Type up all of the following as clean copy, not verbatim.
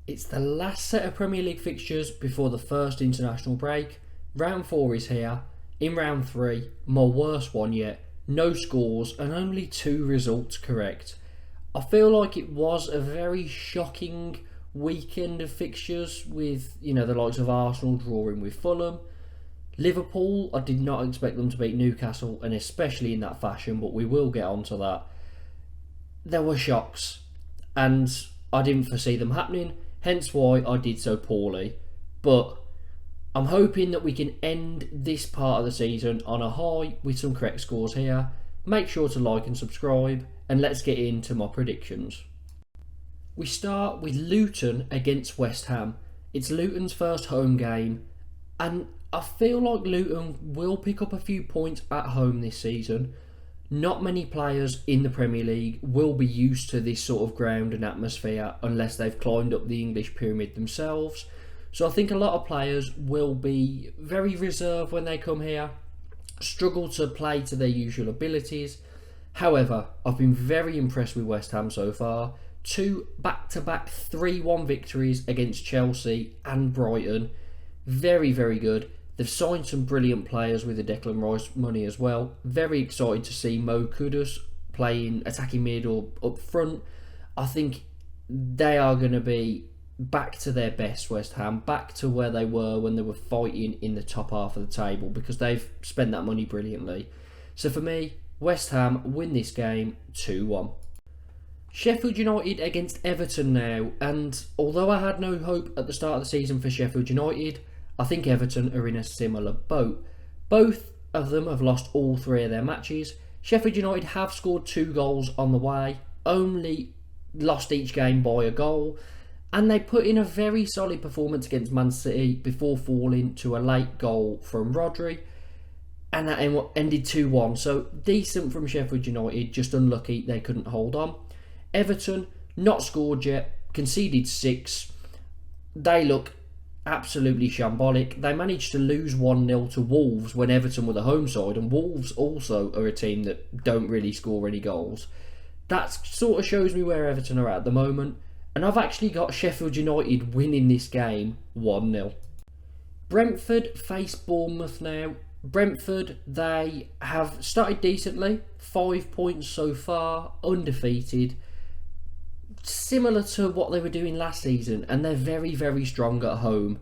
It's the last set of Premier League fixtures before the first international break. Round 4 is here. In round 3, my worst one yet. No scores and only 2 results correct. I feel like it was a very shocking weekend of fixtures with, the likes of Arsenal drawing with Fulham. Liverpool, I did not expect them to beat Newcastle, and especially in that fashion, but we will get onto that. There were shocks, and I didn't foresee them happening, hence why I did so poorly. But I'm hoping that we can end this part of the season on a high with some correct scores here. Make sure to like and subscribe, and let's get into my predictions. We start with Luton against West Ham. It's Luton's first home game, and I feel like Luton will pick up a few points at home this season. Not many players in the Premier League will be used to this sort of ground and atmosphere unless they've climbed up the English pyramid themselves. So I think a lot of players will be very reserved when they come here, struggle to play to their usual abilities. However, I've been very impressed with West Ham so far. 2 back-to-back 3-1 victories against Chelsea and Brighton. Very, very good. They've signed some brilliant players with the Declan Rice money as well. Very excited to see Mo Kudus playing attacking mid or up front. I think they are going to be back to their best, West Ham, back to where they were when they were fighting in the top half of the table, because they've spent that money brilliantly. So for me, West Ham win this game 2-1. Sheffield United against Everton now, and although I had no hope at the start of the season for Sheffield United, I think Everton are in a similar boat. Both of them have lost all 3 of their matches. Sheffield United have scored 2 goals on the way, only lost each game by a goal, and they put in a very solid performance against Man City before falling to a late goal from Rodri, and that ended 2-1. So decent from Sheffield United, just unlucky they couldn't hold on. Everton, not scored yet, conceded 6. They look absolutely shambolic. They managed to lose 1-0 to Wolves when Everton were the home side, and Wolves also are a team that don't really score any goals. That sort of shows me where Everton are at the moment, and I've actually got Sheffield United winning this game 1-0. Brentford face Bournemouth now. Brentford, they have started decently, 5 points so far, undefeated, similar to what they were doing last season, and they're very, very strong at home.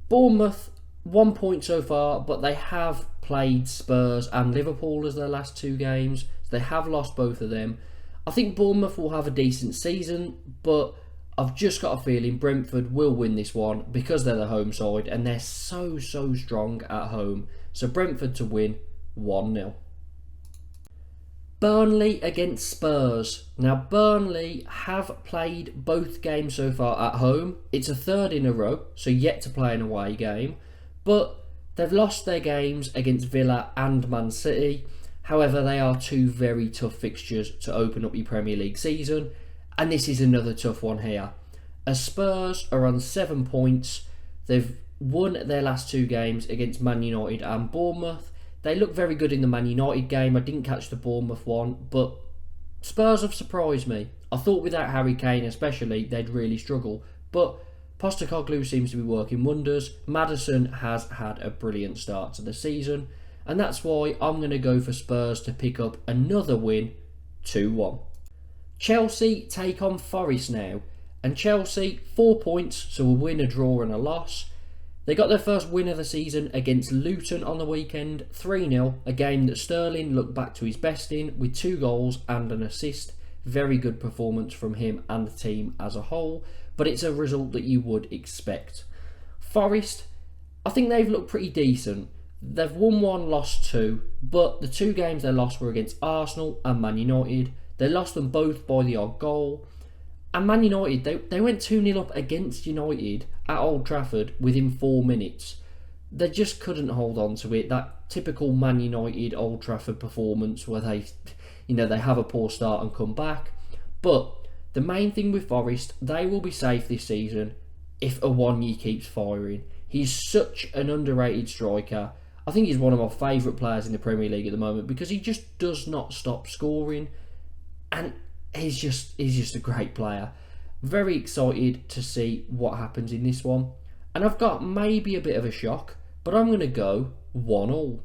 Bournemouth, 1 point so far, but they have played Spurs and Liverpool as their last 2 games, so they have lost both of them. I think Bournemouth will have a decent season, but I've just got a feeling Brentford will win this one because they're the home side and they're so strong at home. So Brentford to win 1-0. Burnley against Spurs. Now Burnley have played both games so far at home. It's a 3rd in a row, so yet to play an away game. But they've lost their games against Villa and Man City. However, they are 2 very tough fixtures to open up your Premier League season. And this is another tough one here. As Spurs are on 7 points, they've won their last 2 games against Man United and Bournemouth. They look very good in the Man United game. I didn't catch the Bournemouth one, but Spurs have surprised me. I thought without Harry Kane especially, they'd really struggle. But Postecoglou seems to be working wonders. Maddison has had a brilliant start to the season, and that's why I'm going to go for Spurs to pick up another win, 2-1. Chelsea take on Forest now, and Chelsea 4 points, so a win, a draw and a loss. They got their first win of the season against Luton on the weekend, 3-0, a game that Sterling looked back to his best in with 2 goals and an assist. Very good performance from him and the team as a whole, but it's a result that you would expect. Forest, I think they've looked pretty decent. They've won 1, lost 2, but the 2 games they lost were against Arsenal and Man United. They lost them both by the odd goal. And Man United, they went 2-0 up against United at Old Trafford within 4 minutes. They just couldn't hold on to it. That typical Man United Old Trafford performance where they have a poor start and come back. But the main thing with Forest, they will be safe this season if Awoniyi keeps firing. He's such an underrated striker. I think he's one of my favourite players in the Premier League at the moment because he just does not stop scoring. And he's just a great player. Very excited to see what happens in this one. And I've got maybe a bit of a shock, but I'm going to go 1-1.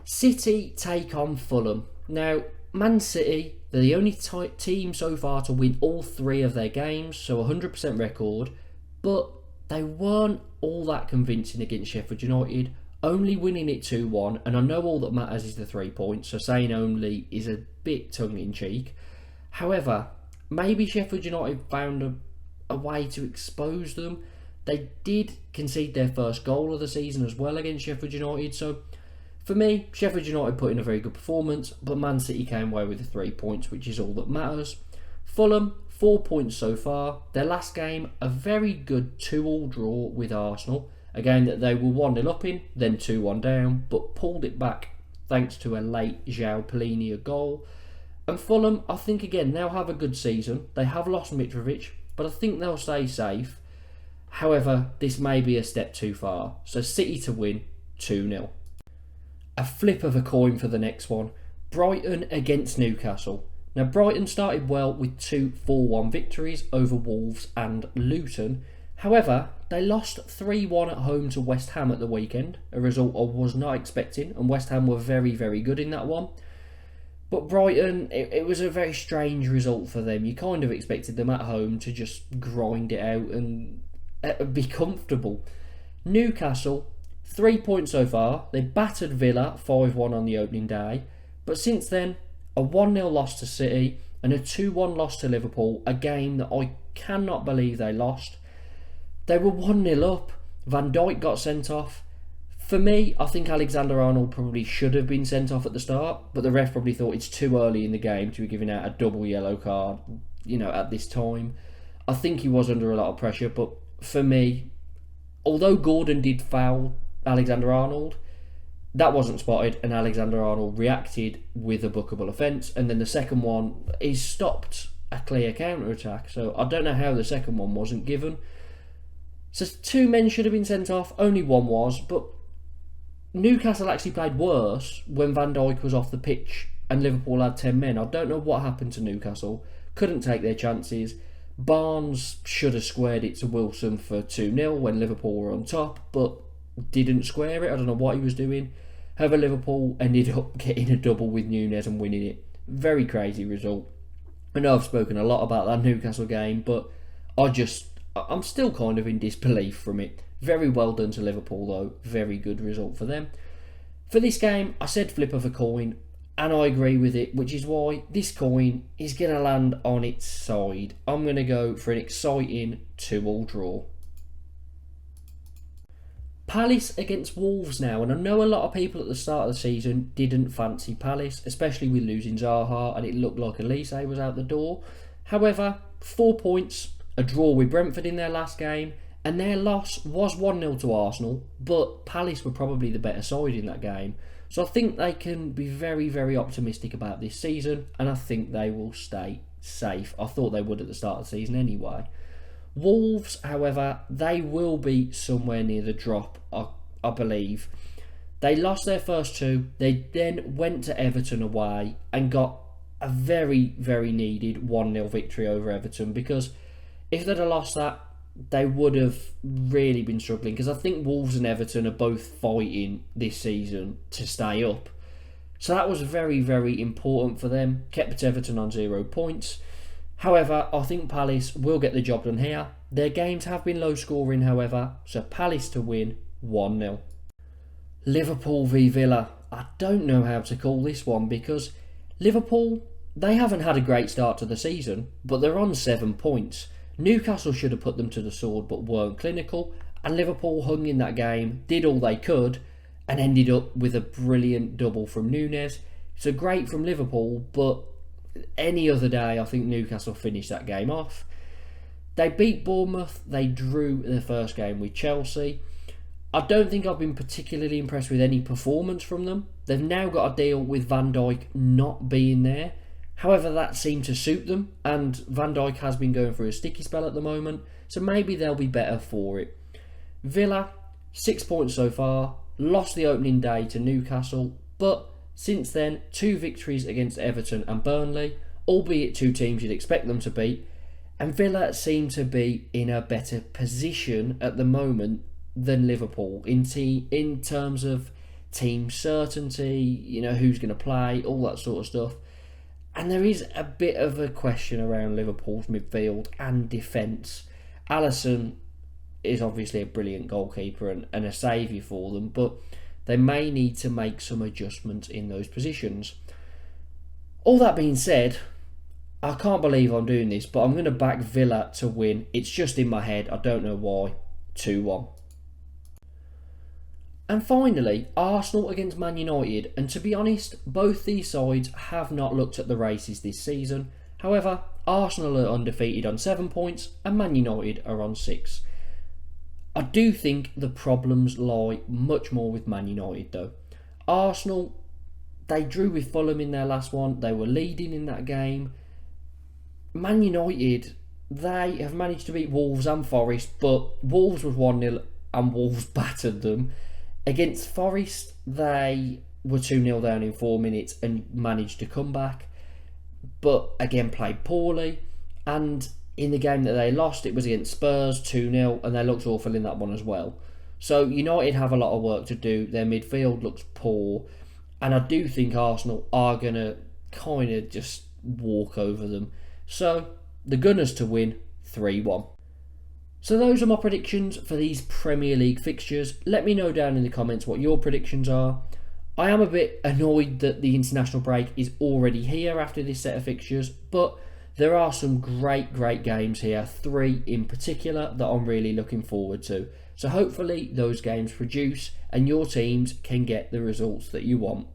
City take on Fulham. Now, Man City, they're the only team so far to win all 3 of their games, so 100% record, but they weren't all that convincing against Sheffield United, only winning it 2-1, and I know all that matters is the 3 points, so saying only is a bit tongue-in-cheek. However, maybe Sheffield United found a way to expose them. They did concede their first goal of the season as well against Sheffield United, so for me, Sheffield United put in a very good performance, but Man City came away with the 3 points, which is all that matters. Fulham, 4 points so far. Their last game, a very good 2-2 draw with Arsenal. A game that they were 1-0 up in, then 2-1 down, but pulled it back thanks to a late João Palhinha goal. And Fulham, I think again, now have a good season. They have lost Mitrovic, but I think they'll stay safe. However, this may be a step too far. So City to win, 2-0. A flip of a coin for the next one. Brighton against Newcastle. Now, Brighton started well with 2 4-1 victories over Wolves and Luton. However, they lost 3-1 at home to West Ham at the weekend, a result I was not expecting, and West Ham were very, very good in that one. But Brighton, it was a very strange result for them. You kind of expected them at home to just grind it out and be comfortable. Newcastle, 3 points so far. They battered Villa 5-1 on the opening day. But since then, a 1-0 loss to City and a 2-1 loss to Liverpool, a game that I cannot believe they lost. They were 1-0 up. Van Dijk got sent off. For me, I think Alexander-Arnold probably should have been sent off at the start, but the ref probably thought it's too early in the game to be giving out a double yellow card, at this time. I think he was under a lot of pressure, but for me, although Gordon did foul Alexander-Arnold, that wasn't spotted, and Alexander-Arnold reacted with a bookable offence, and then the second one, he stopped a clear counter-attack, so I don't know how the second one wasn't given. So 2 men should have been sent off, only 1 was, but Newcastle actually played worse when Van Dijk was off the pitch and Liverpool had 10 men. I don't know what happened to Newcastle, couldn't take their chances. Barnes should have squared it to Wilson for 2-0 when Liverpool were on top, but didn't square it. I don't know what he was doing. However, Liverpool ended up getting a double with Nunez and winning it. Very crazy result. I know I've spoken a lot about that Newcastle game, but I'm still kind of in disbelief from it. Very well done to Liverpool though. Very good result for them. For this game, I said flip of a coin, and I agree with it, which is why this coin is going to land on its side. I'm going to go for an exciting 2-2 draw. Palace against Wolves now, and I know a lot of people at the start of the season didn't fancy Palace, especially with losing Zaha, and it looked like Elise was out the door. However, 4 points, a draw with Brentford in their last game, and their loss was 1-0 to Arsenal, but Palace were probably the better side in that game. So I think they can be very, very optimistic about this season, and I think they will stay safe. I thought they would at the start of the season anyway. Wolves, however, they will be somewhere near the drop, I believe. They lost their first 2. They then went to Everton away and got a very, very needed 1-0 victory over Everton, because if they'd have lost that, they would have really been struggling, because I think Wolves and Everton are both fighting this season to stay up. So that was very, very important for them. Kept Everton on 0 points. However, I think Palace will get the job done here. Their games have been low scoring, however, so Palace to win 1-0. Liverpool v Villa. I don't know how to call this one, because Liverpool, they haven't had a great start to the season, but they're on 7 points. Newcastle should have put them to the sword but weren't clinical, and Liverpool hung in that game, did all they could, and ended up with a brilliant double from Nunez. So great from Liverpool, but any other day I think Newcastle finished that game off. They beat Bournemouth, they drew their first game with Chelsea. I don't think I've been particularly impressed with any performance from them. They've now got to deal with Van Dijk not being there. However, that seemed to suit them, and Van Dijk has been going through a sticky spell at the moment, so maybe they'll be better for it. Villa, 6 points so far, lost the opening day to Newcastle, but since then, 2 victories against Everton and Burnley, albeit 2 teams you'd expect them to beat. And Villa seem to be in a better position at the moment than Liverpool in terms of team certainty, who's going to play, all that sort of stuff. And there is a bit of a question around Liverpool's midfield and defence. Alisson is obviously a brilliant goalkeeper and a saviour for them, but they may need to make some adjustments in those positions. All that being said, I can't believe I'm doing this, but I'm going to back Villa to win. It's just in my head, I don't know why. 2-1. And finally, Arsenal against Man United. And to be honest, both these sides have not looked at the races this season. However, Arsenal are undefeated on 7 points and Man United are on 6. I do think the problems lie much more with Man United though. Arsenal, they drew with Fulham in their last one. They were leading in that game. Man United, they have managed to beat Wolves and Forest, but Wolves was 1-0 and Wolves battered them. Against Forest, they were 2-0 down in 4 minutes and managed to come back, but again played poorly. And in the game that they lost, it was against Spurs 2-0, and they looked awful in that one as well. So United have a lot of work to do. Their midfield looks poor, and I do think Arsenal are going to kind of just walk over them. So the Gunners to win 3-1. So those are my predictions for these Premier League fixtures. Let me know down in the comments what your predictions are. I am a bit annoyed that the international break is already here after this set of fixtures, but there are some great games here, 3 in particular that I'm really looking forward to. So hopefully those games produce and your teams can get the results that you want.